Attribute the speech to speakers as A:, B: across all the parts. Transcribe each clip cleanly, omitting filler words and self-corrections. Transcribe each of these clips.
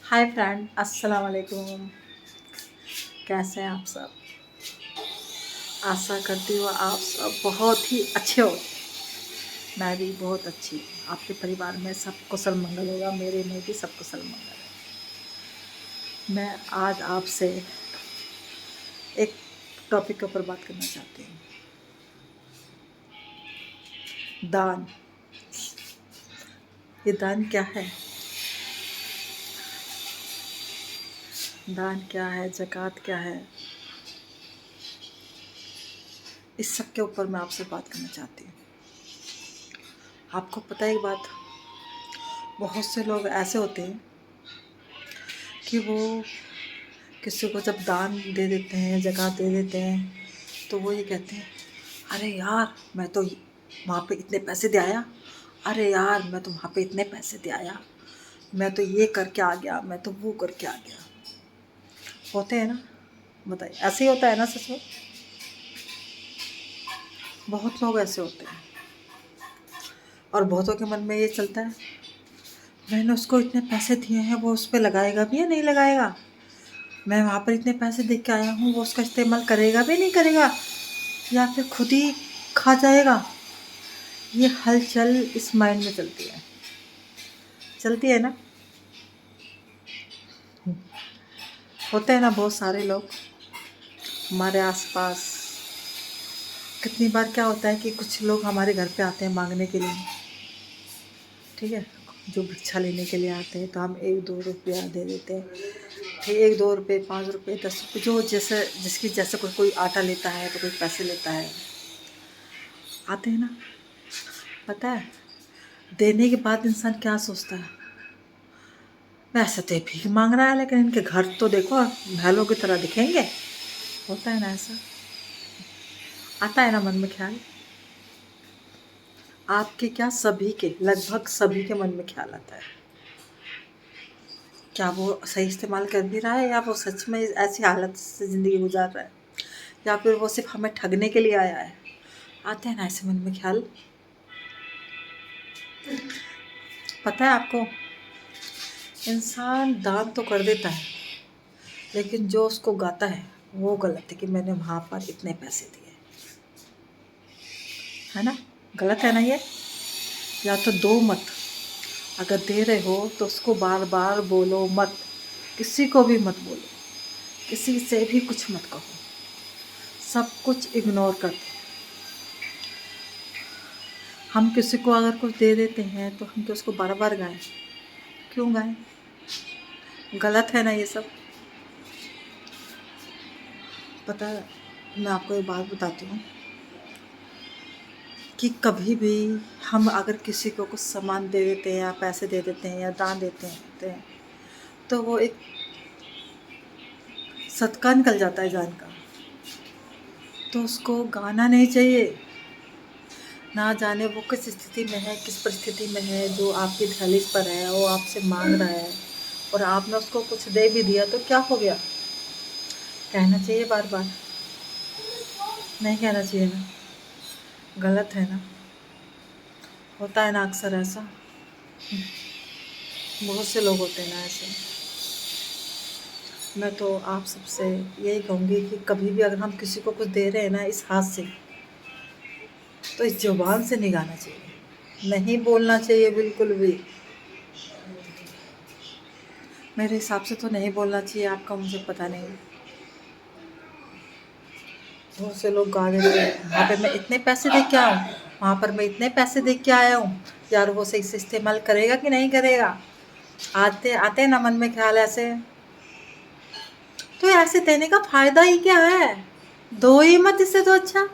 A: Hi friend, अस्सलाम वालेकुम। कैसे हैं आप सब? आशा करती हूँ आप सब बहुत ही अच्छे हो। मैं भी बहुत अच्छी हूँ। आपके परिवार में सब कुशल मंगल होगा, मेरे में भी सब कुशल मंगल है। मैं आज आपसे एक टॉपिक के ऊपर बात करना चाहती हूँ। दान। ये दान क्या है? दान क्या है, ज़कात क्या है, इस सब के ऊपर मैं आपसे बात करना चाहती हूँ। आपको पता है एक बात, बहुत से लोग ऐसे होते हैं कि वो किसी को जब दान दे देते हैं, ज़कात दे देते हैं, तो वो ये कहते हैं, अरे यार मैं तो वहाँ पे इतने पैसे दे आया, अरे यार मैं तो वहाँ पे इतने पैसे दे आया, मैं तो ये करके आ गया, मैं तो वो करके आ गया। होते हैं ना? बताइए, ऐसे ही होता है ना सच में? बहुत लोग ऐसे होते हैं और बहुतों के मन में ये चलता है, मैंने उसको इतने पैसे दिए हैं, वो उस पर लगाएगा भी या नहीं लगाएगा? मैं वहाँ पर इतने पैसे दे के आया हूँ, वो उसका इस्तेमाल करेगा भी नहीं करेगा, या फिर खुद ही खा जाएगा? ये हलचल इस माइंड में चलती है ना? होते हैं ना बहुत सारे लोग हमारे आसपास। कितनी बार क्या होता है कि कुछ लोग हमारे घर पे आते हैं मांगने के लिए, ठीक है, जो भिक्षा लेने के लिए आते हैं, तो हम 1-2 रुपया दे देते हैं। फिर 1-2 रुपये, 5 रुपये, 10 रुपये, जो जैसे जिसकी जैसे कोई आटा लेता है तो कोई पैसे लेता है, आते हैं ना। पता है, देने के बाद इंसान क्या सोचता है, वैसे तो ये भीख मांग रहा है, लेकिन इनके घर तो देखो भैलों की तरह दिखेंगे। होता है ना ऐसा? आता है ना मन में ख्याल? आपके क्या, सभी के, लगभग सभी के मन में ख्याल आता है। क्या वो सही इस्तेमाल कर भी रहा है, या वो सच में ऐसी हालत से ज़िंदगी गुजार रहा है, या फिर वो सिर्फ हमें ठगने के लिए आया है? आते हैं ना ऐसे मन में ख्याल? पता है आपको, इंसान दान तो कर देता है, लेकिन जो उसको गाता है वो गलत है कि मैंने वहाँ पर इतने पैसे दिए, है ना? गलत है ना ये? या तो दो मत, अगर दे रहे हो तो उसको बार बार बोलो मत, किसी को भी मत बोलो, किसी से भी कुछ मत कहो, सब कुछ इग्नोर कर दो। हम किसी को अगर कुछ दे देते हैं तो हम तो उसको बार बार गाएं? क्यों गाएं? गलत है ना ये सब? पता है, मैं आपको एक बात बताती हूँ कि कभी भी हम अगर किसी को कुछ सामान दे देते हैं, या पैसे दे देते हैं, या दान देते हैं, तो वो एक सदका निकल जाता है जान का, तो उसको गाना नहीं चाहिए। ना जाने वो किस स्थिति में है, किस परिस्थिति में है, जो आपकी दहलीज पर है, वो आपसे मांग रहा है, और आपने उसको कुछ दे भी दिया तो क्या हो गया? कहना चाहिए बार बार? नहीं कहना चाहिए ना? गलत है ना? होता है ना अक्सर ऐसा? बहुत से लोग होते हैं ना ऐसे। मैं तो आप सबसे यही कहूँगी कि कभी भी अगर हम किसी को कुछ दे रहे हैं ना इस हाथ से, तो इस ज़ुबान से नहीं गाना चाहिए, नहीं बोलना चाहिए बिल्कुल भी। मेरे हिसाब से तो नहीं बोलना चाहिए, आपका मुझे पता नहीं। बहुत से लोग गा देते हैं, वहाँ पे मैं इतने पैसे दे के आऊँ, वहाँ पर मैं इतने पैसे दे के आया हूँ। यार वो सही से इस्तेमाल करेगा कि नहीं करेगा? आते आते ना मन में ख्याल ऐसे। तो ऐसे देने का फ़ायदा ही क्या है? दो ही मत, इससे तो अच्छा।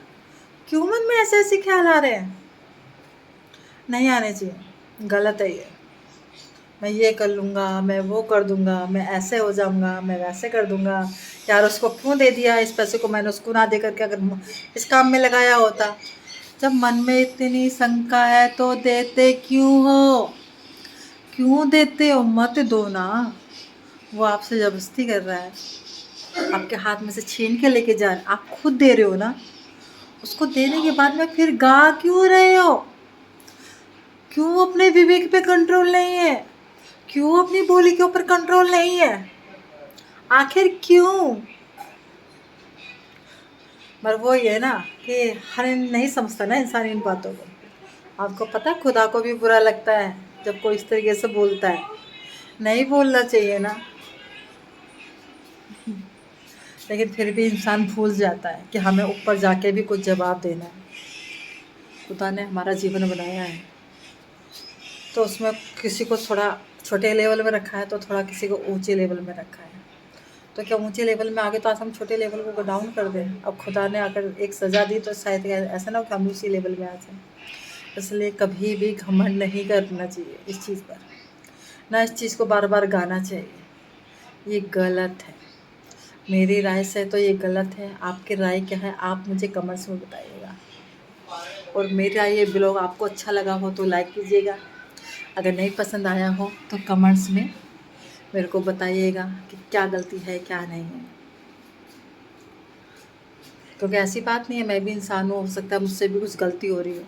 A: क्यों मन में ऐसे ऐसे ख्याल आ रहे हैं? नहीं आने चाहिए, गलत है ये। मैं ये कर लूँगा, मैं वो कर दूँगा, मैं ऐसे हो जाऊँगा, मैं वैसे कर दूँगा। यार उसको क्यों दे दिया इस पैसे को, मैंने उसको ना दे करके अगर इस काम में लगाया होता। जब मन में इतनी शंका है तो देते क्यों हो? क्यों देते हो? मत दो ना। वो आपसे ज़बरदस्ती कर रहा है, आपके हाथ में से छीन के लेके जा रहा है, आप खुद दे रहे हो ना। उसको देने के बाद में फिर गा क्यों रहे हो? क्यों अपने विवेक पे कंट्रोल नहीं है? क्यों अपनी बोली के ऊपर कंट्रोल नहीं है? आखिर क्यों? पर वो ये ना कि हर नहीं समझता ना इंसान इन बातों को। आपको पता है खुदा को भी बुरा लगता है जब कोई इस तरीके से बोलता है। नहीं बोलना चाहिए ना, लेकिन फिर भी इंसान भूल जाता है कि हमें ऊपर जाके भी कुछ जवाब देना है। खुदा ने हमारा जीवन बनाया है तो उसमें किसी को थोड़ा छोटे लेवल में रखा है तो थोड़ा किसी को ऊंचे लेवल में रखा है। तो क्या ऊंचे लेवल में आगे तो आज हम छोटे लेवल को डाउन कर दें? अब खुदा ने अगर एक सज़ा दी तो शायद ऐसा ना हो कि हम उसी लेवल में आ जाएं। इसलिए कभी भी घमंड नहीं करना चाहिए इस चीज़ पर, ना इस चीज़ को बार बार गाना चाहिए। ये गलत है, मेरी राय से तो ये गलत है। आपकी राय क्या है आप मुझे कमेंट्स में बताइएगा। और मेरा ये ब्लॉग आपको अच्छा लगा हो तो लाइक कीजिएगा, अगर नहीं पसंद आया हो तो कमेंट्स में मेरे को बताइएगा कि क्या गलती है क्या नहीं है, क्योंकि ऐसी बात नहीं है, मैं भी इंसान हूँ, हो सकता है मुझसे भी कुछ गलती हो रही हो।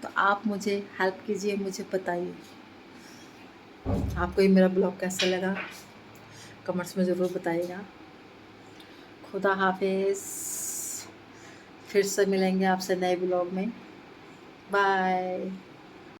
A: तो आप मुझे हेल्प कीजिए, मुझे बताइए आपको ये मेरा ब्लॉग कैसा लगा, कमेंट्स में ज़रूर बताइएगा। खुदा हाफिज़, फिर से मिलेंगे आपसे नए ब्लॉग में। बाय।